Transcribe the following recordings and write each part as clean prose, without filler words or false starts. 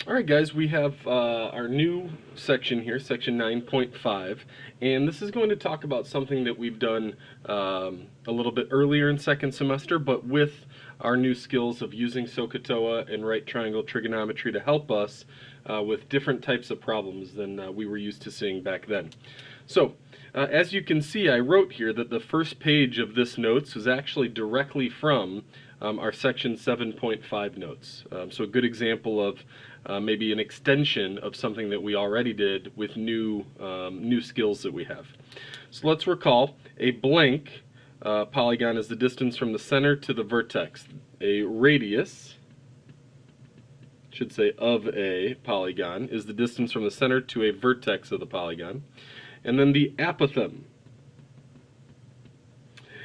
Alright guys, we have our new section here, section 9.5, and this is going to talk about something that we've done a little bit earlier in second semester, but with our new skills of using SOHCAHTOA and right triangle trigonometry to help us with different types of problems than we were used to seeing back then. So, as you can see, I wrote here that the first page of this notes was actually directly from our section 7.5 notes. So a good example of maybe an extension of something that we already did with new skills that we have. So let's recall a blank polygon is the distance from the center to the vertex. A radius, should say of a polygon, is the distance from the center to a vertex of the polygon. And then the apothem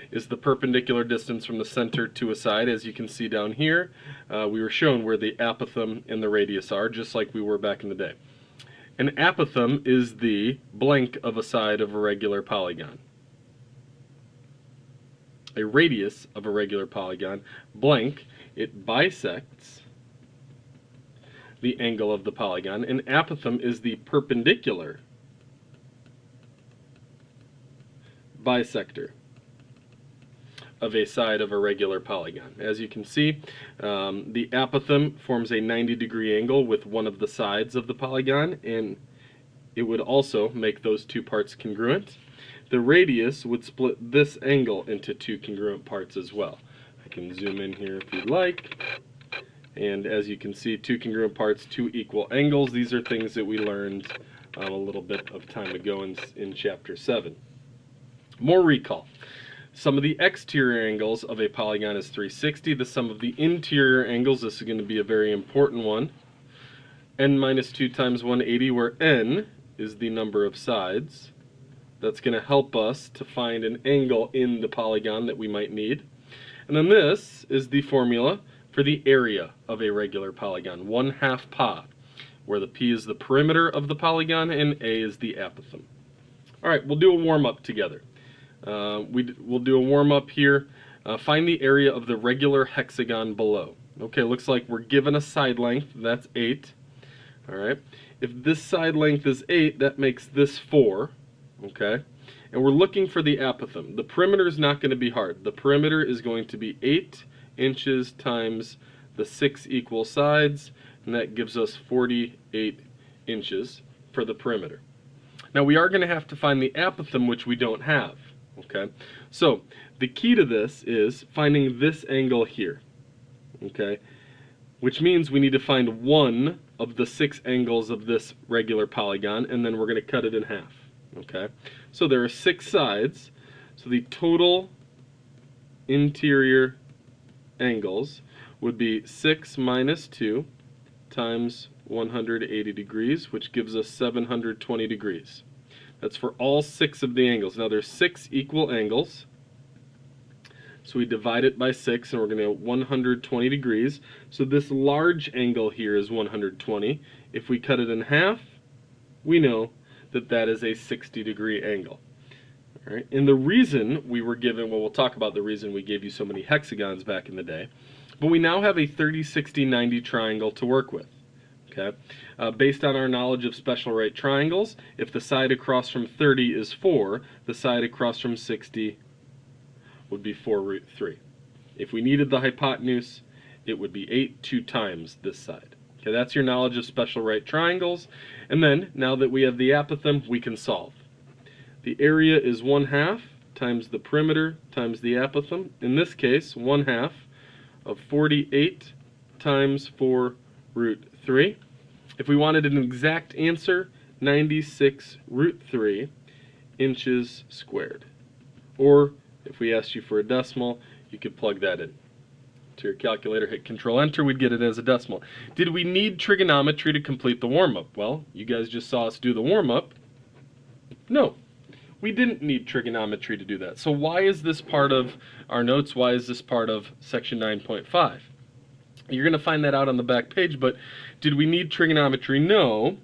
is the perpendicular distance from the center to a side. As you can see down here, we were shown where the apothem and the radius are, just like we were back in the day. An apothem is the blank of a side of a regular polygon. A radius of a regular polygon, blank, it bisects the angle of the polygon. An apothem is the perpendicular bisector of a side of a regular polygon. As you can see, the apothem forms a 90-degree angle with one of the sides of the polygon, and it would also make those two parts congruent. The radius would split this angle into two congruent parts as well. I can zoom in here if you'd like. And as you can see, two congruent parts, two equal angles. These are things that we learned a little bit of time ago in Chapter 7. More recall. Sum of the exterior angles of a polygon is 360. The sum of the interior angles, this is going to be a very important one. N minus 2 times 180, where n is the number of sides. That's going to help us to find an angle in the polygon that we might need. And then this is the formula for the area of a regular polygon, 1/2 pi, where the p is the perimeter of the polygon and a is the apothem. Alright, we'll do a warm-up together. We'll do a warm-up here. Find the area of the regular hexagon below. Okay, looks like we're given a side length, that's 8. Alright, if this side length is 8, that makes this 4. Okay, and we're looking for the apothem. The perimeter is not going to be hard. The perimeter is going to be 8 inches times the 6 equal sides, and that gives us 48 inches for the perimeter. Now we are going to have to find the apothem, which we don't have. Okay, so the key to this is finding this angle here. Okay, which means we need to find one of the 6 angles of this regular polygon, and then we're going to cut it in half. Okay, so there are 6 sides, so the total interior angles would be 6 minus 2 times 180 degrees, which gives us 720 degrees. That's for all 6 of the angles. Now there's 6 equal angles, so we divide it by 6, and we're going to get 120 degrees. So this large angle here is 120. If we cut it in half, we know that that is a 60-degree angle. All right? And the reason we were given, well, we'll talk about the reason we gave you so many hexagons back in the day, but we now have a 30, 60, 90 triangle to work with. Okay? Based on our knowledge of special right triangles, if the side across from 30 is 4, the side across from 60 would be 4 root 3. If we needed the hypotenuse, it would be 8, 2 times this side. Okay, that's your knowledge of special right triangles. And then, now that we have the apothem, we can solve. The area is 1/2 times the perimeter times the apothem. In this case, 1/2 of 48 times 4 root 3. If we wanted an exact answer, 96 root 3 inches squared. Or, if we asked you for a decimal, you could plug that in to your calculator, hit Control Enter, we'd get it as a decimal. Did we need trigonometry to complete the warm-up? Well, you guys just saw us do the warm-up. No, we didn't need trigonometry to do that. So why is this part of our notes? Why is this part of section 9.5? You're going to find that out on the back page, but did we need trigonometry? No.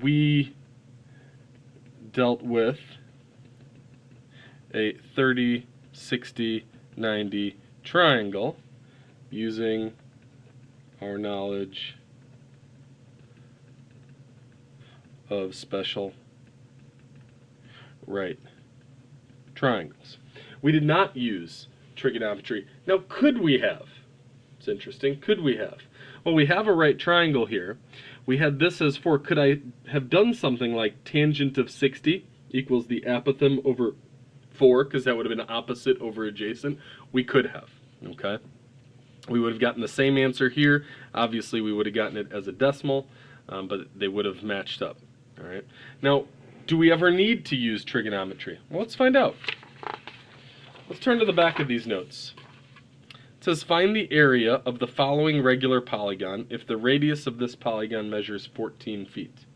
We dealt with a 30, 60, 90 triangle using our knowledge of special right triangles. We did not use trigonometry. Now, could we have? It's interesting. Could we have? Well, we have a right triangle here. We had this as 4. Could I have done something like tangent of 60 equals the apothem over 4, because that would have been opposite over adjacent? We could have, okay? We would have gotten the same answer here. Obviously, we would have gotten it as a decimal, but they would have matched up, all right? Now, do we ever need to use trigonometry? Well, let's find out. Let's turn to the back of these notes. It says, find the area of the following regular polygon if the radius of this polygon measures 14 feet.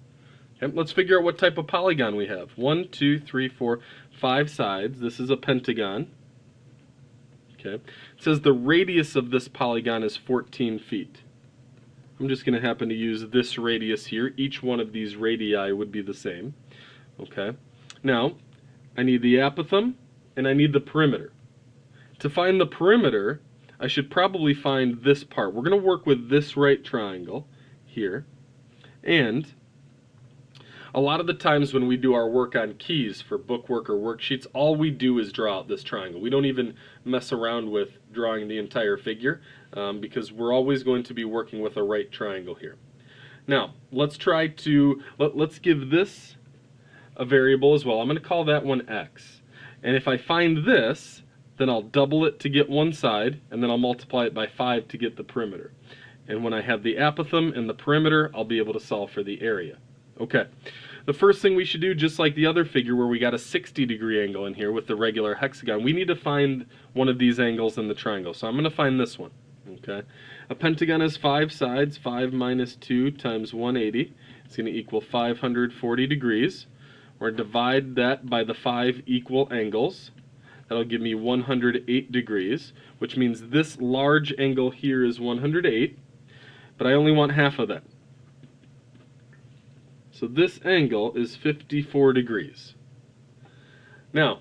Okay, let's figure out what type of polygon we have. 1, 2, 3, 4, 5 sides. This is a pentagon. Okay. It says the radius of this polygon is 14 feet. I'm just going to happen to use this radius here. Each one of these radii would be the same. Okay. Now, I need the apothem and I need the perimeter. To find the perimeter, I should probably find this part. We're going to work with this right triangle here. And a lot of the times when we do our work on keys for bookwork or worksheets, all we do is draw out this triangle. We don't even mess around with drawing the entire figure because we're always going to be working with a right triangle here. Now, let's try to, let's give this a variable as well. I'm going to call that one x. And if I find this, then I'll double it to get one side, and then I'll multiply it by 5 to get the perimeter. And when I have the apothem and the perimeter, I'll be able to solve for the area. Okay, the first thing we should do, just like the other figure where we got a 60-degree angle in here with the regular hexagon, we need to find one of these angles in the triangle. So I'm going to find this one. Okay, a pentagon has 5 sides. 5 minus 2 times 180. It's going to equal 540 degrees. We're going to divide that by the 5 equal angles. That'll give me 108 degrees, which means this large angle here is 108, but I only want half of that. So this angle is 54 degrees. Now,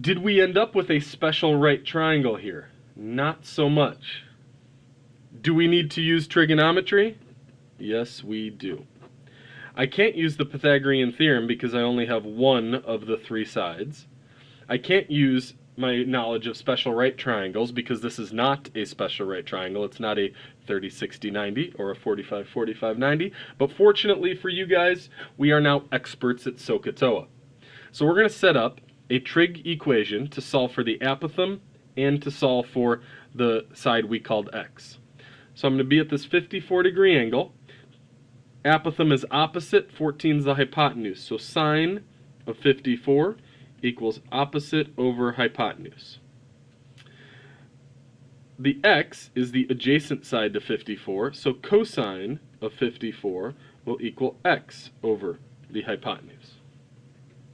did we end up with a special right triangle here? Not so much. Do we need to use trigonometry? Yes, we do. I can't use the Pythagorean theorem because I only have one of the 3 sides. I can't use my knowledge of special right triangles because this is not a special right triangle. It's not a 30-60-90 or a 45-45-90. But fortunately for you guys, we are now experts at SOHCAHTOA. So we're going to set up a trig equation to solve for the apothem and to solve for the side we called x. So I'm going to be at this 54-degree angle. Apothem is opposite, 14 is the hypotenuse. So sine of 54 equals opposite over hypotenuse. The x is the adjacent side to 54, so cosine of 54 will equal x over the hypotenuse.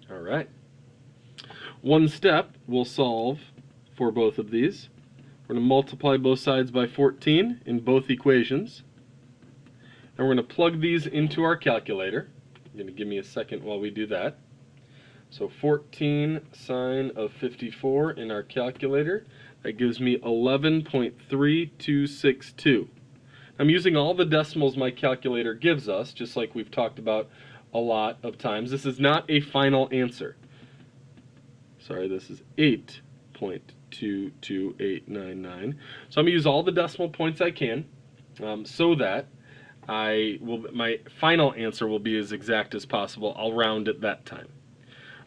All right. One step, we'll solve for both of these. We're going to multiply both sides by 14 in both equations. And we're going to plug these into our calculator. You're going to give me a second while we do that. So 14 sine of 54 in our calculator. That gives me 11.3262. I'm using all the decimals my calculator gives us, just like we've talked about a lot of times. This is not a final answer. Sorry, this is 8.22899. So I'm going to use all the decimal points I can so that my final answer will be as exact as possible. I'll round it that time.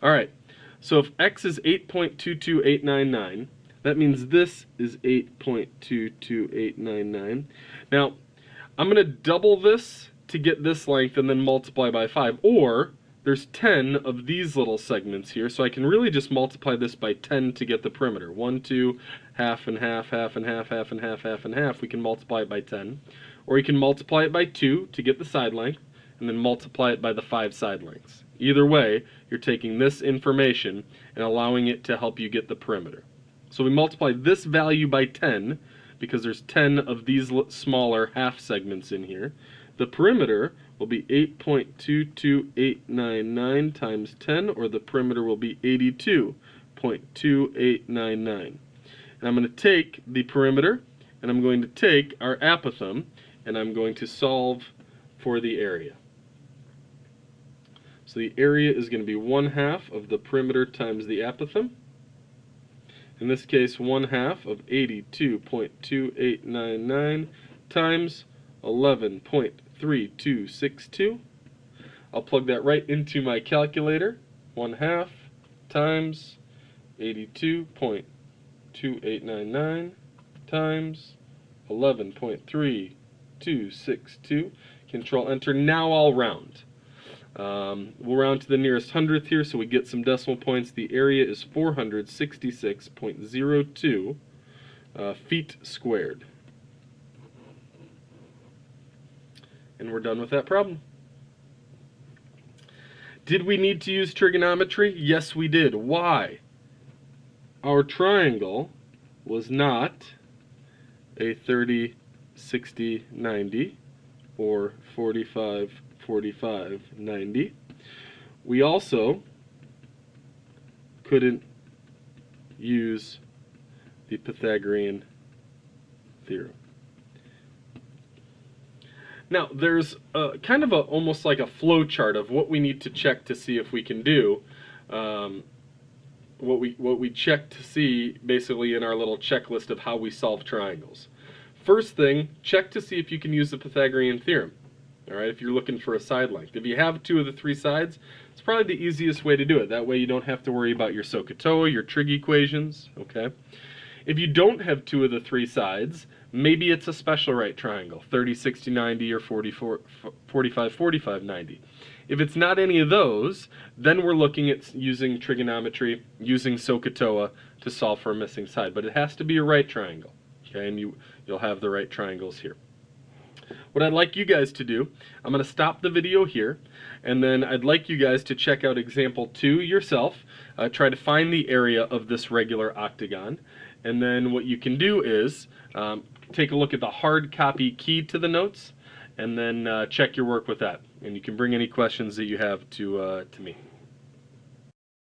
All right, so if x is 8.22899, that means this is 8.22899. Now, I'm going to double this to get this length and then multiply by 5. Or, there's 10 of these little segments here, so I can really just multiply this by 10 to get the perimeter. 1, 2, half and half, half and half, half and half, half and half. We can multiply it by 10. Or you can multiply it by 2 to get the side length, and then multiply it by the 5 side lengths. Either way, you're taking this information and allowing it to help you get the perimeter. So we multiply this value by 10 because there's 10 of these smaller half segments in here. The perimeter will be 8.22899 times 10, or the perimeter will be 82.2899. And I'm going to take the perimeter, and I'm going to take our apothem, and I'm going to solve for the area. So the area is going to be 1/2 of the perimeter times the apothem. In this case, 1/2 of 82.2899 times 11.3262. I'll plug that right into my calculator. 1/2 times 82.2899 times 11.3262. Control Enter. Now I'll round. We'll round to the nearest hundredth here so we get some decimal points. The area is 466.02 feet squared. And we're done with that problem. Did we need to use trigonometry? Yes, we did. Why? Our triangle was not a 30, 60, 90 or 45, 45, 90. We also couldn't use the Pythagorean theorem. Now, there's kind of almost like a flow chart of what we need to check to see if we can do what we check to see basically in our little checklist of how we solve triangles. First thing, check to see if you can use the Pythagorean theorem. All right, if you're looking for a side length. If you have 2 of the 3 sides, it's probably the easiest way to do it. That way you don't have to worry about your SOHCAHTOA, your trig equations, okay? If you don't have 2 of the 3 sides, maybe it's a special right triangle, 30, 60, 90 or 44, 45, 45, 90. If it's not any of those, then we're looking at using trigonometry, using SOHCAHTOA to solve for a missing side. But it has to be a right triangle, okay? And you'll have the right triangles here. What I'd like you guys to do, I'm going to stop the video here, and then I'd like you guys to check out example 2 yourself. Try to find the area of this regular octagon, and then what you can do is take a look at the hard copy key to the notes, and then check your work with that. And you can bring any questions that you have to me.